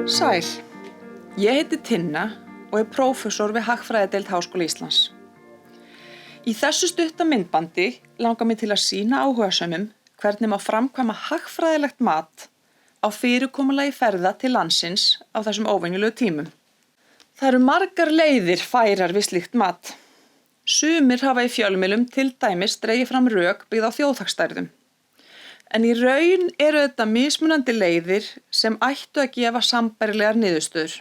Sæl, ég heiti Tinna og prófessor við Hagfræðideild Háskóla Íslands. Í þessu stutta myndbandi langar mig til að sýna áhugasömum hvernig má framkvæma hagfræðilegt mat á fyrirkomulagi ferða til landsins á þessum óvenjulegu tímum. Það eru margar leiðir færar við slíkt mat. Sumir hafa í fjölmiðlum til dæmis dregið fram rök byggð á þjóðhagsstærðum. En í raun eru þetta mismunandi leiðir sem ættu að gefa sambærilegar niðurstöður.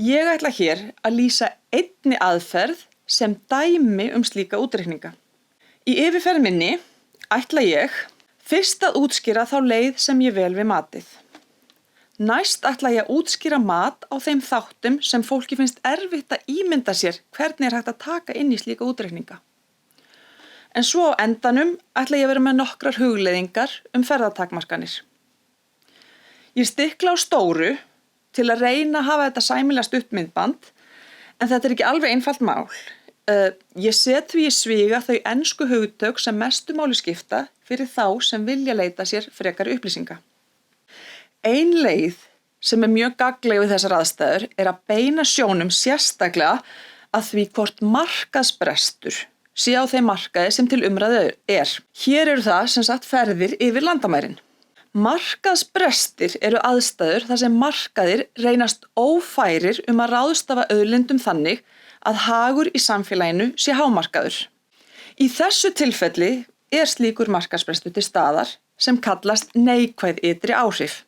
Ég ætla hér að lýsa einni aðferð sem dæmi slíka útreikninga. Í yfirferð minni ætla ég fyrst að útskýra þá leið sem ég vel við matið. Næst ætla ég að útskýra mat á þeim þáttum sem fólki finnst erfitt að ímynda sér hvernig hægt að taka inn í slíka útreikninga. En svo á endanum ætla ég að vera með nokkrar hugleiðingar ferðatakmarkanir. Ég stikla á stóru til að reyna að hafa þetta sæmilega stutt myndband, en þetta er ekki alveg einfalt mál. Ég set því í sviga þau ensku hugtök sem mestu máli skipta fyrir þá sem vilja leita sér frekari upplýsinga. Ein leið sem er mjög gagnleg við þessar aðstæður er að beina sjónum sérstaklega að því hvort markaðsbrestur sé á þeim markaði sem til umræðu er. Hér eru það sem sagt ferðir yfir landamærin. Markaðsbrestir eru aðstæður þar sem markaðir reynast ófærir að ráðstafa auðlindum þannig að hagur í samfélaginu sé hámarkaður. Í þessu tilfelli er slíkur markaðsbrestur til staðar sem kallast neikvæð ytri áhrif.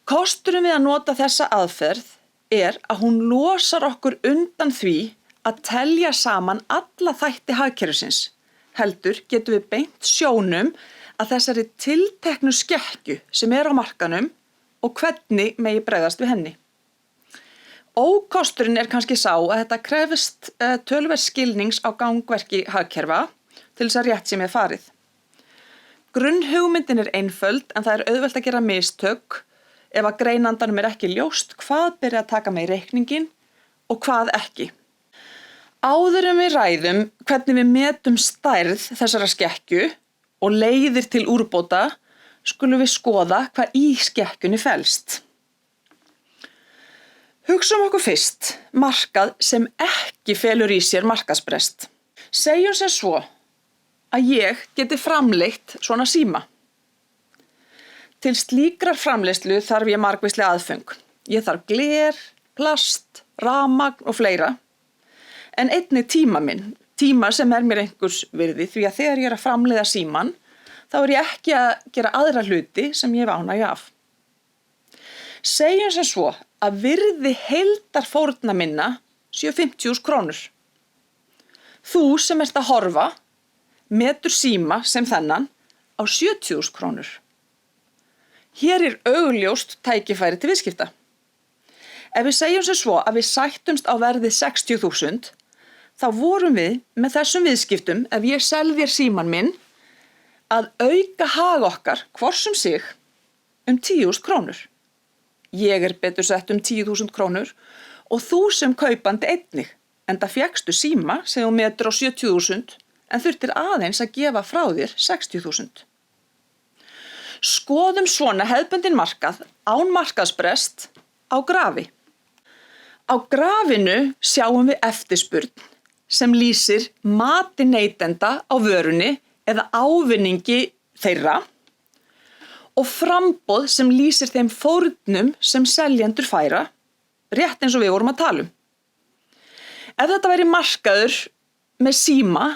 Kosturinn við að nota þessa aðferð er að hún losar okkur undan því að telja saman alla þætti hagkerfisins. Heldur getum við beint sjónum að þessari tilteknu skekkju sem er á markanum og hvernig megi bregðast við henni. Ókosturinn er kannski sá að þetta krefst töluvert skilnings á gangverki hagkerfa til þess að rétt sé með farið. Grunnhugmyndin er einföld en það er auðvelt að gera mistök ef að greinandanum er ekki ljóst hvað beri að taka með í reikningin og hvað ekki. Áður en við ræðum hvernig við metum stærð þessara skekkju og leiðir til úrbóta skulum við skoða hvað í skekkjunni felst. Hugsum okkur fyrst markað sem ekki felur í sér markaðsbrest. Segjum sem svo að ég geti framleitt svona síma. Til slíkrar framleiðslu þarf ég margvísleg aðföng. Ég þarf gler, plast, rafmagn og fleira. En einnig tíma minn, tíma sem er mér einhvers virði því að þegar ég er að framleiða síman, þá er ég ekki að gera aðra hluti sem ég hef ánægju af. Segjum sem svo að virði heildarfórna minna séu 50.000 krónur. Þú sem ert að horfa metur síma sem þennan á 70.000 krónur. Hér er augljóst tækifæri til viðskipta. Ef við segjum sem svo að við sættumst á verðið 60.000, þá vorum við með þessum viðskiptum ef ég selði þér síman minn að auka hag okkar hvors sig 10.000 krónur. Ég er betur sett 10.000 krónur og þú sem kaupandi einnig, enda fékkstu síma sem þú metur á 70.000 en þurftir aðeins að gefa frá þér 60.000. Skoðum svona hefðbundinn markað án markaðsbrest á grafi. Á grafinu sjáum við eftirspurn sem lýsir mati neytenda á vörunni eða ávinningi þeirra og framboð sem lýsir þeim fórnum sem seljendur færa, rétt eins og við vorum að tala um. Ef þetta væri markaður með síma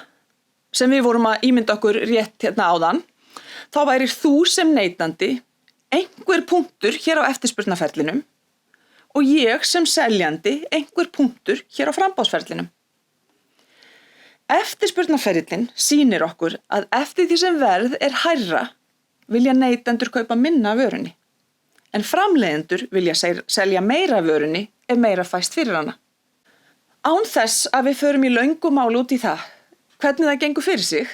sem við vorum að ímynda okkur rétt hérna áðan, þá væri þú sem neytandi einhver punktur hér á eftirspurnarferlinum og ég sem seljandi einhver punktur hér á framboðsferlinum. Eftirspurnarferillinn sýnir okkur að eftir því sem verð er hærra vilja neytendur kaupa minna af vörunni, en framleiðendur vilja selja meira af vörunni ef meira fæst fyrir hana. Án þess að við förum í löngu máli út í það hvernig það gengur fyrir sig,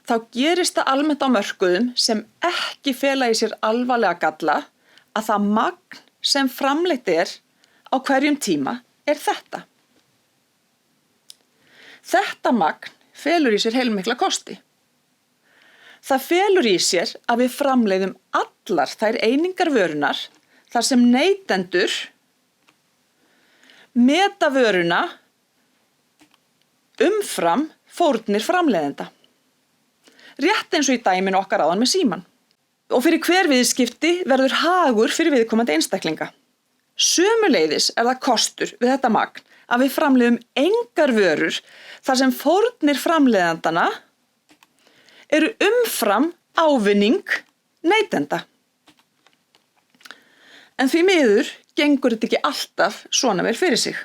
þá gerist það almennt á mörkuðum sem ekki fela í sér alvarlega galla að það magn sem framleitt er á hverjum tíma er þetta. Þetta magn felur í sér heilmikla kosti. Það felur í sér að við framleiðum allar þær einingar vörunar þar sem neytendur meta vöruna umfram fórnir framleiðenda. Rétt eins og í dæminu okkar áðan með símann. Og fyrir hver viðskipti verður hagur fyrir viðkomandi einstaklinga. Sömuleiðis það kostur við þetta magn að við framleiðum engar vörur þar sem fórnir framleiðandana eru umfram ávinning neytenda. En því miður gengur þetta ekki alltaf svona vel fyrir sig.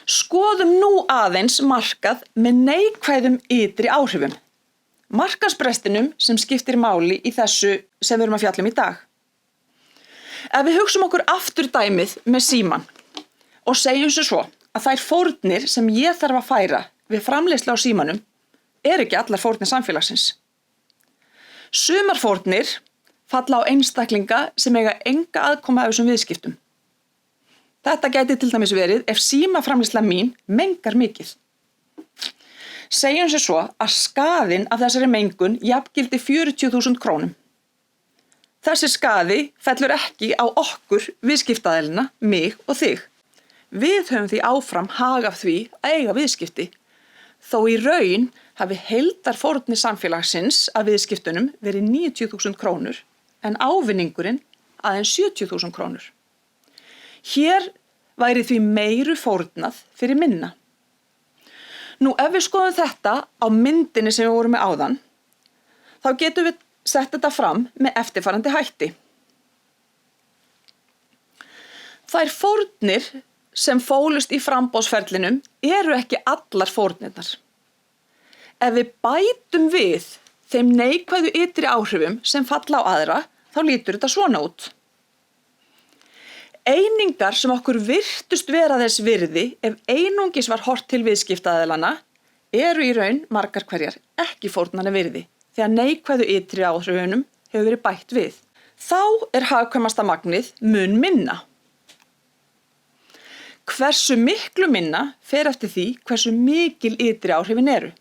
Skoðum nú aðeins markað með neikvæðum ytri áhrifum. Markaðsbrestinum sem skiptir máli í þessu sem við erum að fjalla í dag. Ef við hugsum okkur aftur dæmið með símann og segjum svo að þær fórnir sem ég þarf að færa við framleiðslu á símanum ekki allar fórnir samfélagsins. Sumar fórnir falla á einstaklinga sem eiga enga aðkoma að þessum viðskiptum. Þetta gæti til dæmis verið ef símaframleiðsla mín mengar mikið. Segjum svo að skaðinn af þessari mengun jafngildi 40.000 krónum. Þessi skaði fellur ekki á okkur viðskiptaaðilana, mig og þig. Við höfum því áfram hag af því að eiga viðskipti, þó í raun hafi heildarfórnir samfélagsins af viðskiptunum verið 90.000 krónur en ávinningurinn aðeins 70.000 krónur. Hér væri því meiru fórnað fyrir minna. Nú ef við skoðum þetta á myndinni sem við vorum með áðan, þá getum við sett þetta fram með eftirfarandi hætti. Þær fórnir sem fólust í framboðsferlinum eru ekki allar fórnirnar. Ef við bætum við þeim neikvæðu ytri áhrifum sem falla á aðra, þá lítur þetta svona út. Einingar sem okkur virtust vera þess virði ef einungis var horft til viðskiptaaðilana eru í raun margar hverjar ekki fórnanna virði þegar neikvæðu ytri áhrifunum hefur verið bætt við. Þá hagkvæmasta magnið mun minna. Hversu miklu minna fer eftir því hversu mikil ytri áhrifin eru.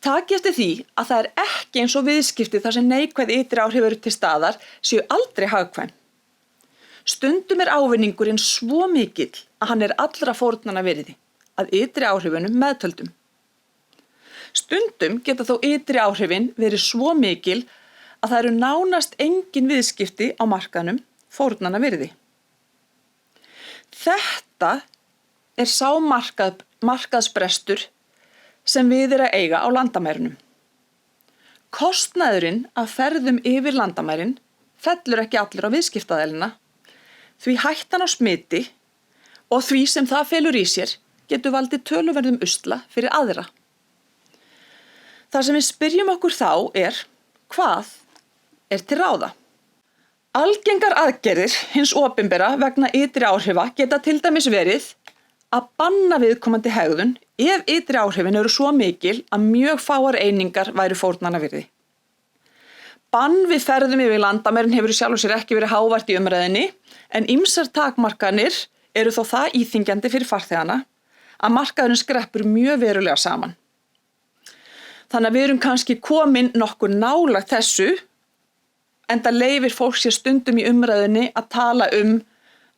Takið eftir því að það ekki eins og viðskipti þar sem neikvæð ytri áhrif eru til staðar séu aldrei hagkvæm. Stundum ávinningurinn svo mikill að hann allra fórnanna virði, að ytri áhrifunum meðtöldum. Stundum geta þó ytri áhrifin verið svo mikil að það eru nánast engin viðskipti á markaðnum fórnanna virði. Þetta sá markaðsbrestur sem við að eiga á landamærunum. Kostnaðurinn af ferðum yfir landamærin fellur ekki allir á viðskiptaaðilana, því hættan á smiti og því sem það felur í sér getur valdið töluverðum usla fyrir aðra. Það sem við spyrjum okkur þá hvað til ráða? Algengar aðgerðir hins opinbera vegna ytri áhrifa geta til dæmis verið að banna viðkomandi hegðun ef ytri áhrifin eru svo mikil að mjög fáar einingar væru fórnanna virði. Bann við ferðum yfir landamærin hefur í sjálfu sér ekki verið hávært í umræðunni, en ýmsar takmarkanir eru þó það íþyngjandi fyrir farþegana að markaðurinn skreppur mjög verulega saman. Þannig að við erum kannski komin nokkuð nálægt þessu, enda leyfir fólk sér stundum í umræðunni að tala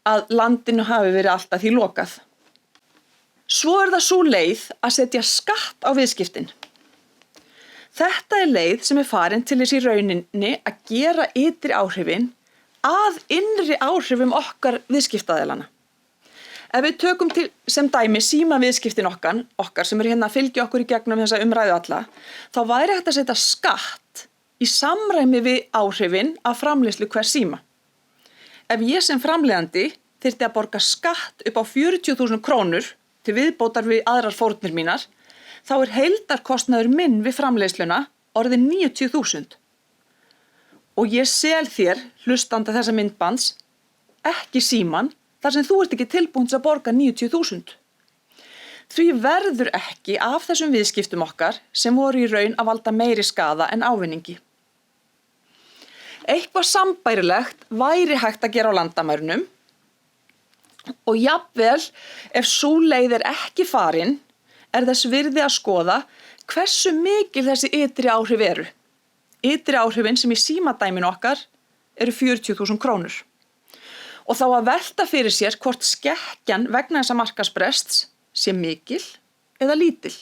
að landinu hafi verið alltaf því lokað. Svo það sú leið að setja skatt á viðskiptin. Þetta leið sem farin til þess í rauninni að gera ytri áhrifin að innri áhrifum okkar viðskiptaaðilana. Ef við tökum til sem dæmi símaviðskiptin okkar sem eru að fylgja okkur í gegnum þessa umræðu alla, þá væri hægt að setja skatt í samræmi við áhrifin af framleiðslu hvers síma. Ef ég sem framleiðandi þyrfti að borga skatt upp á 40.000 krónur til viðbótar við aðrar fórnir mínar, þá heildarkostnaður minn við framleiðsluna orðinn 90.000. Og ég sel þér, hlustandi þessa myndbands, ekki símann þar sem þú ekki tilbúin að borga 90.000. Því verður ekki af þessum viðskiptum okkar sem voru í raun að valda meiri skaða en ávinningi. Eitthvað sambærilegt væri hægt að gera á landamærunum og jafnvel ef sú leið ekki farin, þess virði að skoða hversu mikil þessi ytri áhrif eru. Ytri áhrifin sem í símadæminu okkar eru 40.000 krónur. Og þá að velta fyrir sér hvort skekkjan vegna þessa markaðsbrests sé mikil eða lítil.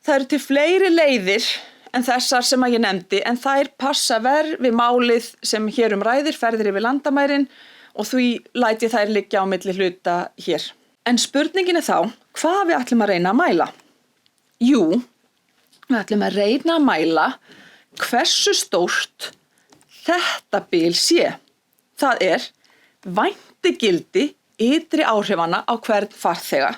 Það eru til fleiri leiðir en þessar sem að ég nefndi, en þær passa verð við málið sem hér ræðir, ferðir yfir landamærin, og því læt ég þær liggja á milli hluta hér. En spurningin er þá, hvað við ætlum að reyna að mæla? Jú, við ætlum að reyna að mæla hversu stórt þetta bil sé. Það er væntigildi ytri áhrifana á hvern farþega,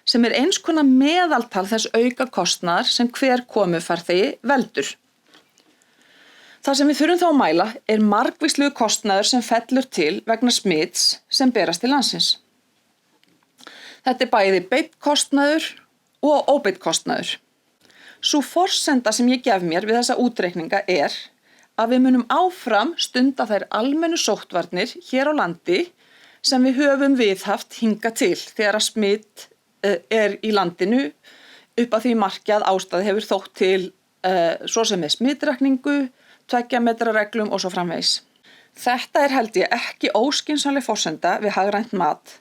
sem er eins konar meðaltal þess auka kostnaðar sem hver komufarþegi veldur. Það sem við þurfum þá að mæla er margvíslegu kostnaður sem fellur til vegna smits sem berast til landsins. Þetta er bæði beinn kostnaður og óbeinn kostnaður. Sú forsenda sem ég gef mér við þessa útreikninga er að við munum áfram stunda þær almennu sóttvarnir hér á landi sem við höfum viðhaft hingað til þegar að smitt er í landinu upp að því marki að ástæði hefur þótt til svo sem með smitrakningu, 2 metra reglum og svo framvegis. Þetta er held ég ekki óskynsamleg forsenda við hagrænt mat,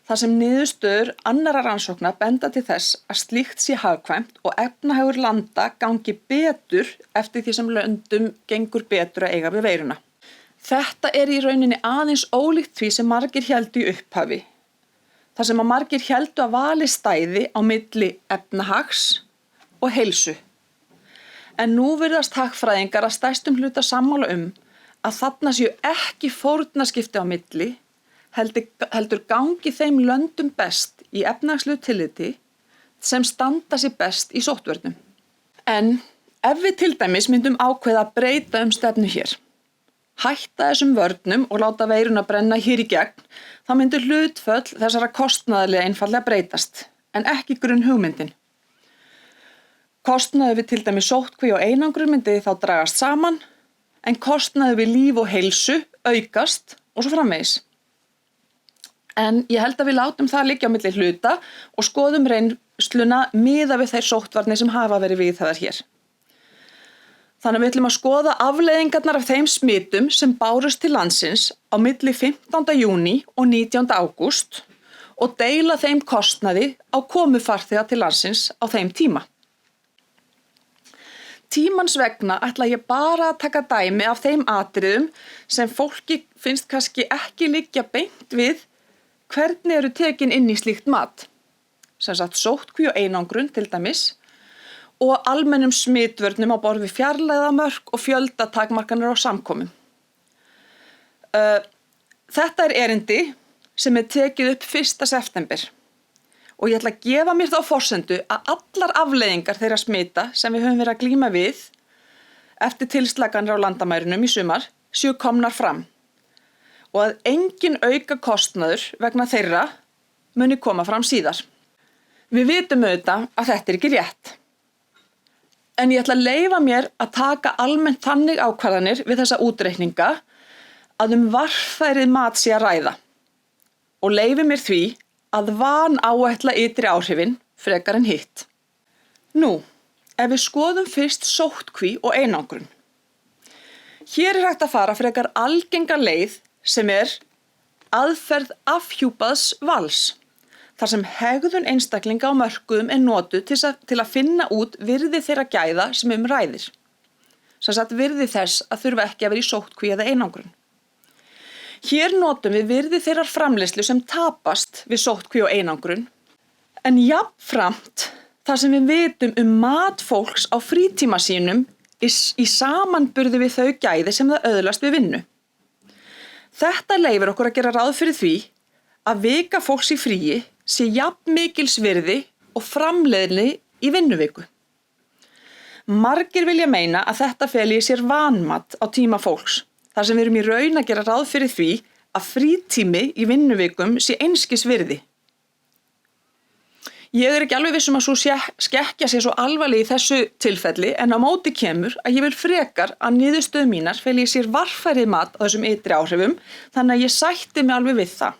þar sem niðurstöður annarra rannsókna benda til þess að slíkt sé hagkvæmt og efnahagur landa gangi betur eftir því sem löndum gengur betur að eiga við veiruna. Þetta er í rauninni aðeins ólíkt því sem margir héldu í upphafi, þar sem að margir héldu að vali stæði á milli efnahags og heilsu. En nú virðast hagfræðingar að stærstum hluta sammála að þarna séu ekki fórnarskipti á milli, heldur gangi þeim löndum best í efnahagslegu tilliti sem standa sig best í sóttvörnum. En ef við til dæmis myndum ákveða að breyta stefnu hér, hætta þessum vörnum og láta veiruna brenna hér í gegn, þá myndir hlutföll þessara kostnaðarlega einfaldlega breytast, en ekki grunnhugmyndin. Kostnaður við til dæmis sóttkví og einangrun myndi þá dragast saman, en kostnaður við líf og heilsu aukast og svo framvegis. En ég held að við látum það liggja á milli hluta og skoðum reynsluna miðað við þær sóttvarnir sem hafa verið viðhafðar hér. Þannig að við ætlum að skoða afleiðingarnar af þeim smitum sem bárust til landsins á milli 15. júní og 19. ágúst og deila þeim kostnaði á komu farþega til landsins á þeim tíma. Tímans vegna ætla ég bara að taka dæmi af þeim atriðum sem fólki finnst kannski ekki liggja beint við hvernig eru tekin inn í slíkt mat. Sem sagt sóttkví og einangrun til dæmis, og almennum smitvörnum á borð við fjarlægðarmörk og fjöldatakmarkanir á samkomum. Þetta er erindi sem er tekið upp 1. september og ég ætla að gefa mér þá forsendu að allar afleiðingar þeirra smita sem við höfum verið að glíma við eftir tilslakanir á landamærunum í sumar séu komnar fram og að engin auka kostnaður vegna þeirra muni koma fram síðar. Við vitum auðvitað að þetta er ekki rétt. En ég ætla að leyfa mér að taka almennt þannig ákvarðanir við þessa útreikninga að varfærið mat sé að ræða og leyfi mér því að vanáætla ytri áhrifin frekar en hitt. Nú, ef við skoðum fyrst sóttkví og einangrun. Hér er hægt að fara frekar algenga leið sem er aðferð afhjúpaðs vals, þar sem hegðun einstaklinga á mörkuðum er notuð til að finna út virði þeirra gæða sem ræðir. Sem sagt virði þess að þurfa ekki að vera í sóttkví eða einangrun. Hér notum við virði þeirrar framleiðslu sem tapast við sóttkví og einangrun, en jafnframt þar sem við vitum mat fólks á frítíma sínum í samanburði við þau gæði sem það öðlast við vinnu. Þetta leyfir okkur að gera ráð fyrir því að vika fólks í fríi sé jafn mikils virði og framleiðni í vinnuviku. Margir vilja meina að þetta feli í sér vanmat á tíma fólks, þar sem við erum í raun að gera ráð fyrir því að frítími í vinnuvikum sé einskis virði. Ég er ekki alveg viss að svo skekkja sé svo alvarleg í þessu tilfelli, en á móti kemur að ég vil frekar að niðurstöður mínar feli í sér varfærið mat á þessum ytri áhrifum, þannig að ég sætti mig alveg við það.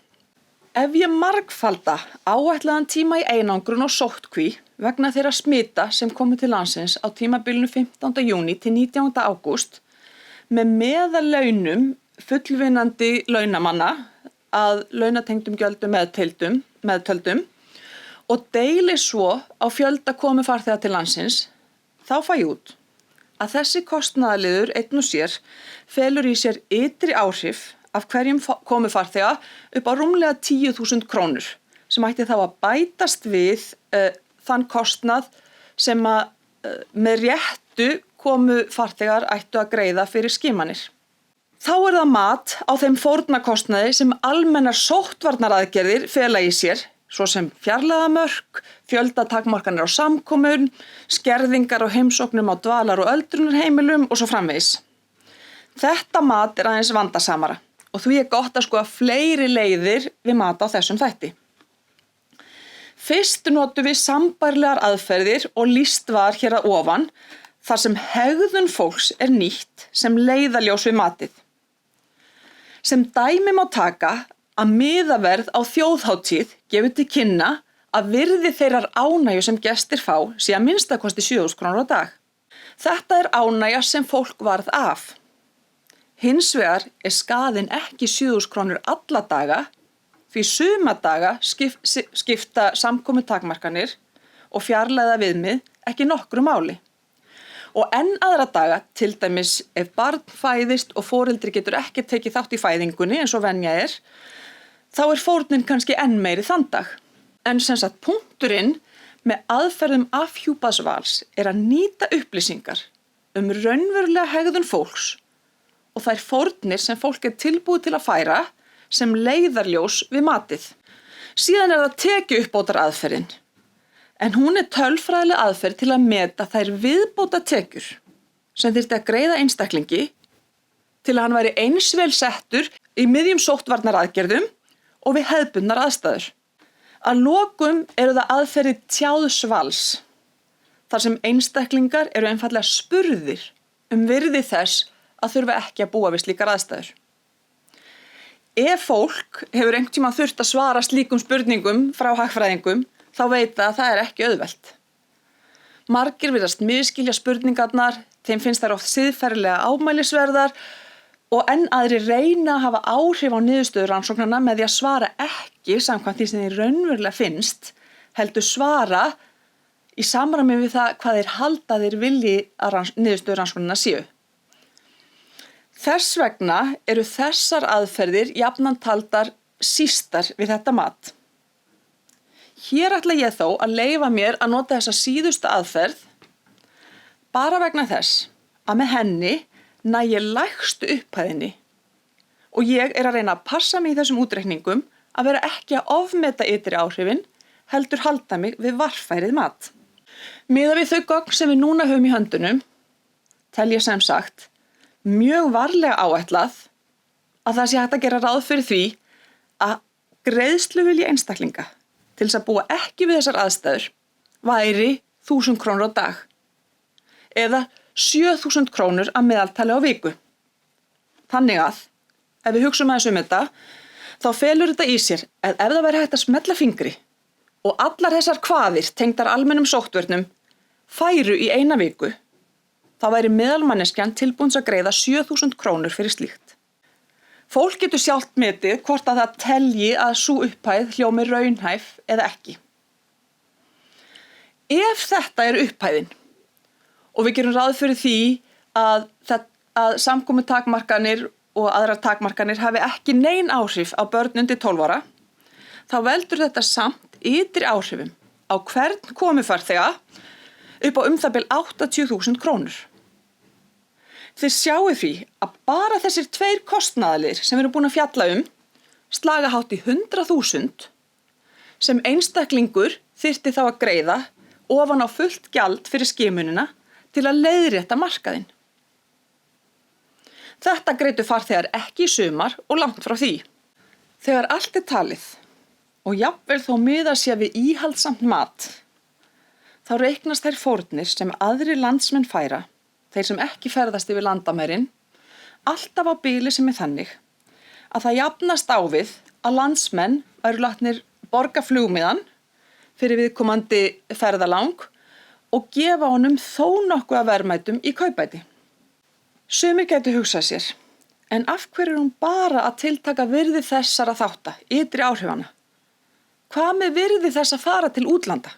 Ef ég margfalda áætlaðan tíma í einangrun og sóttkví vegna þeirra smita sem komu til landsins á tímabilinu 15. júní til 19. ágúst með meðallaunum fullvinnandi launamanna að launatengdum gjöldum meðtöldum og deili svo á fjölda komufarþega til landsins, þá fæ ég út að þessi kostnaðarliður einn og sér felur í sér ytri áhrif af hverjum komufarþega upp á rúmlega 10.000 krónur sem ætti þá að bætast við þann kostnað sem með réttu komufarþegar ættu að greiða fyrir skimanir. Þá það mat á þeim fórnarkostnaði sem almennar sóttvarnaraðgerðir fela í sér, svo sem fjarlægðamörk, fjöldatakmarkanir á samkomur, skerðingar og heimsóknum á dvalar- og öldrunarheimilum og svo framvegis. Þetta mat aðeins vandasamara og því gott að skoða fleiri leiðir við mat á þessum þætti. Fyrst notum við sambærilegar aðferðir og lýst var hér að ofan þar sem hegðun fólks nýtt sem leiðarljós við matið. Sem dæmi má taka að miðaverð á þjóðhátíð gefur til kynna að virði þeirrar ánægju sem gestir fá sé að minnstakosti 7.000 krónur á dag. Þetta ánægja sem fólk varð af. Hins vegar skaðinn ekki 7.000 krónur alla daga því suma daga skipta samkomutakmarkanir og fjarlægða viðmið ekki nokkru máli. Og enn aðra daga, til dæmis ef barn fæðist og foreldri getur ekki tekið þátt í fæðingunni eins og venja þá fórnin kannski enn meiri þann dag. En sem sagt punkturinn með aðferðum afhjúpaðs vals að nýta upplýsingar raunverulega hegðun fólks og þær fórnir sem fólk tilbúið til að færa sem leiðarljós við matið. Síðan það tekjuuppbótar aðferðin. En hún tölfræðileg aðferð til að meta þær viðbóta tekjur sem þyrfti að greiða einstaklingi til að hann væri eins vel settur í miðjum sóttvarnaraðgerðum og við hefðbundnar aðstæður. Að lokum það aðferði tjáðs vals, þar sem einstaklingar einfaldlega spurðir virði þess að þurfa ekki að búa við slíkar aðstæður. Ef fólk hefur einhvern tímann þurft að svara slíkum spurningum frá hagfræðingum, þá veit að það ekki auðvelt. Margir virðast misskilja spurningarnar, þeim finnst þær oft siðferðilega ámælisverðar og enn aðrir reyna að hafa áhrif á niðurstöður rannsóknanna með því að svara ekki samkvæmt því sem þeir raunverulega finnst, heldur svara í samræmi við það hvað þeir halda þeir vilji að niðurstöður rannsóknanna séu. Þess vegna þessar aðferðir jafnan taldar sístar við þetta mat. Hér ætla ég þó að leyfa mér að nota þessa síðustu aðferð bara vegna þess að með henni næ ég lægstu upphæðinni og ég að reyna að passa mig í þessum útreikningum að vera ekki að ofmeta ytri áhrifin heldur halda mig við varfærið mat. Miðað við þau gögn sem við núna höfum í höndunum tel ég sem sagt mjög varlega áætlað að það sé hægt að gera ráð fyrir því að greiðsluvilji einstaklinga til þess að búa ekki við þessar aðstæður væri 1.000 krónur á dag eða 7.000 krónur að meðaltali á viku. Þannig að, ef við hugsum aðeins þetta, þá felur þetta í sér að ef það væri hægt að smella fingri og allar þessar kvaðir tengdar almennum sóttvörnum færu í eina viku, þá væri meðalmanneskjan tilbúin að greiða 7.000 krónur fyrir slíkt. Fólk getur sjálft metið hvort að það telji að sú upphæð hljómi raunhæf eða ekki. Ef þetta upphæðin og við gerum ráð fyrir því að samkomutakmarkanir og aðrar takmarkanir hafi ekki nein áhrif á börn undir 12 ára, þá veldur þetta samt ytri áhrifum á hvern komufarþega upp á það bil 80.000 krónur. Þið sjáið því að bara þessir 2 kostnaðarliðir sem við erum búin að fjalla slaga hátt í 100.000 sem einstaklingur þyrfti þá að greiða ofan á fullt gjald fyrir skimunina til að leiðrétta markaðinn. Þetta greiddu farþegar ekki í sumar og langt frá því. Þegar allt talið og jafnvel þó miðað sé við íhaldsamt mat, þá reiknast þær fórnir sem aðrir landsmenn færa, þeir sem ekki ferðast yfir landamærin, alltaf á bili sem þannig að það jafnast á við að landsmenn væru látnir borga flugmiðan fyrir viðkomandi ferðalang og gefa honum þó nokkuð af verðmætum í kaupbæti. Sumir gætu hugsað sér, en af hverju hún bara að tiltaka virði þessara þátta, ytri áhrifana? Hvað með virði þess að fara til útlanda?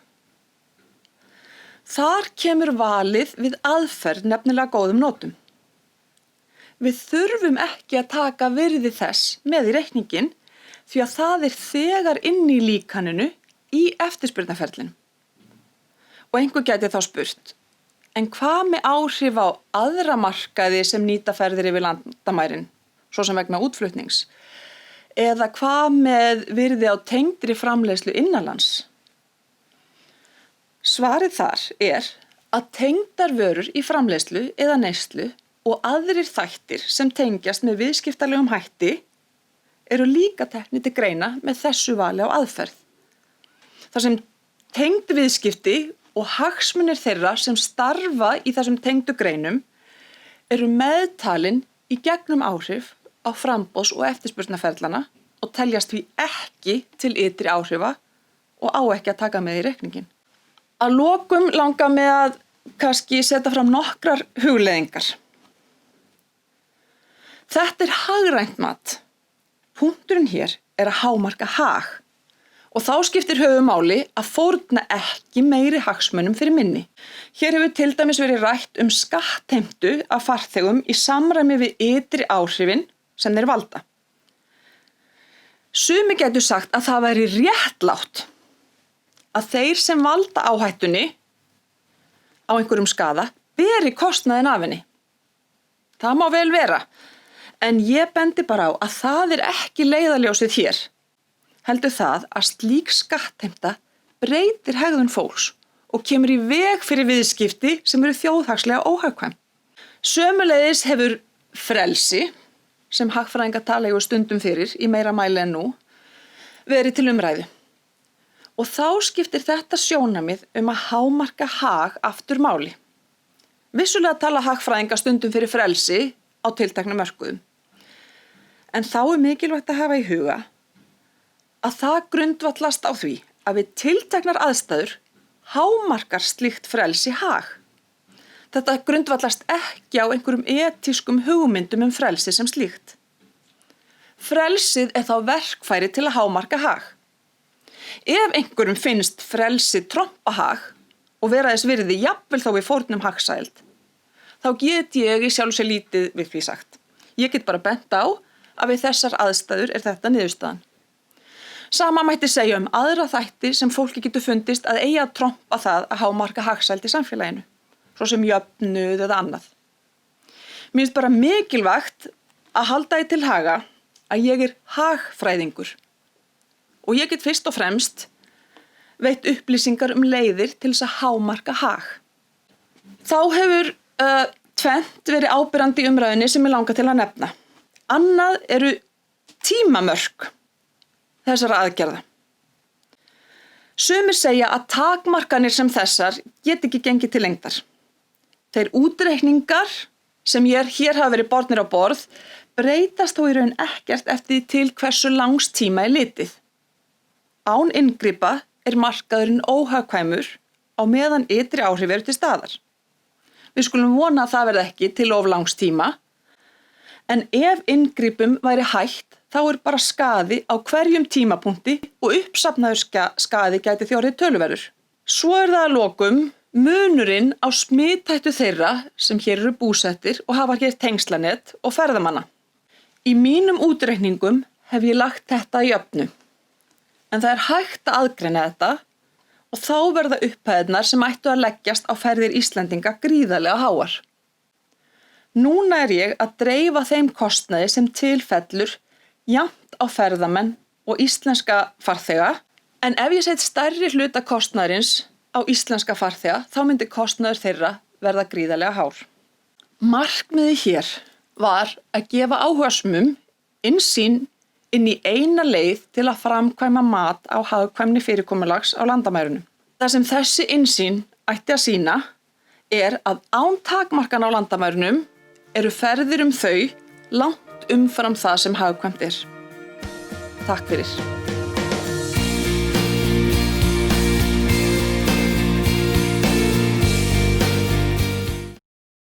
Þar kemur valið við aðferð nefnilega góðum notum. Við þurfum ekki að taka virði þess með í reikninginn því að það þegar inn í líkaninu í eftirspurnaferlinu. Og einhver gæti þá spurt, en hvað með áhrif á aðra markaði sem nýta ferðir yfir landamærin, svo sem vegna útflutnings? Eða hvað með virði á tengdri framleiðslu innanlands? Svarið þar að tengdar vörur í framleiðslu eða neyslu og aðrir þættir sem tengjast með viðskiptalegum hætti eru líka teknir til greina með þessu vali á aðferð. Þar sem tengd viðskipti og hagsmunir þeirra sem starfa í þessum tengdu greinum eru meðtalin í gegnum áhrif á framboðs- og eftirspurnaferlana og teljast því ekki til ytri áhrifa og á ekki að taka með í reikninginn. Að lokum langar mig að kannski setja fram nokkrar hugleiðingar. Þetta hagrænt mat. Punkturinn hér að hámarka hag og þá skiptir höfuðmáli að fórna ekki meiri hagsmunum fyrir minni. Hér hefur til dæmis verið rætt skattheimtu af farþegum í samræmi við ytri áhrifin sem þeir valda. Sumir gætu sagt að það væri réttlátt að þeir sem valda áhættunni á einhverjum skaða beri kostnaðinn af henni. Það má vel vera, en ég bendi bara á að það ekki leiðarljósið hér. Heldur það að slík skattheimta breytir hegðun fólks og kemur í veg fyrir viðskipti sem eru þjóðhagslega óhagkvæm. Sömuleiðis hefur frelsi, sem hagfræðingar tala stundum fyrir í meira mæli en nú, verið til umræðu. Og þá skiptir þetta sjónarmið að hámarka hag aftur máli. Vissulega tala hagfræðingar stundum fyrir frelsi á tilteknum mörkuðum. En þá mikilvægt að hafa í huga að það grundvallast á því að við tilteknar aðstæður hámarkar slíkt frelsi hag. Þetta grundvallast ekki á einhverjum etískum hugmyndum frelsi sem slíkt. Frelsið þá verkfæri til að hámarka hag. Ef einhverjum finnst frelsi trompa hag og vera þess virði jafnvel þó við fórnum hagsæld, þá get ég í sjálfu sér lítið við því sagt. Ég get bara bent á að við þessar aðstæður þetta niðurstaðan. Sama mætti segja aðra þætti sem fólki getur fundist að eigi að trompa það að hámarka hagsæld í samfélaginu, svo sem jöfnuð eða annað. Mér finnst bara mikilvægt að halda því til haga að ég hagfræðingur og ég get fyrst og fremst veitt upplýsingar leiðir til þess að hámarka hag. Þá hefur tvennt verið áberandi í umræðunni sem ég langar til að nefna. Annað eru tímamörk þessara aðgerða. Sumir segja að takmarkanir sem þessar get ekki gengið til lengdar. Þeir útreikningar sem hér hafa verið bornir á borð breytast þó í raun ekkert eftir því til hversu langs tíma litið. Án inngripa markaðurinn óhagkvæmur á meðan ytri áhrif eru til staðar. Við skulum vona að það verði ekki til of langs tíma, en ef inngripum væri hætt þá bara skaði á hverjum tímapunkti og uppsafnaður skaði gæti því orðið töluverður. Svo það að lokum munurinn á smithættu þeirra sem hér eru búsettir og hafa hér tengslanet og ferðamanna. Í mínum útreikningum hef ég lagt þetta í jöfnu. En það hægt að aðgreina þetta og þá verða upphæðirnar sem ættu að leggjast á ferðir Íslendinga gríðarlega háar. Núna ég að dreifa þeim kostnaði sem tilfellur jafnt á ferðamenn og íslenska farþega, en ef ég set stærri hluta kostnaðarins á íslenska farþega þá myndi kostnaður þeirra verða gríðarlega hár. Markmiðið hér var að gefa áhugasömum innsýn inn í eina leið til að framkvæma mat á hagkvæmni fyrirkomulags á landamærunum. Það sem þessi innsýn ætti að sýna að án takmarkana á landamærunum eru ferðir þau langt umfram það sem hagkvæmt Takk fyrir.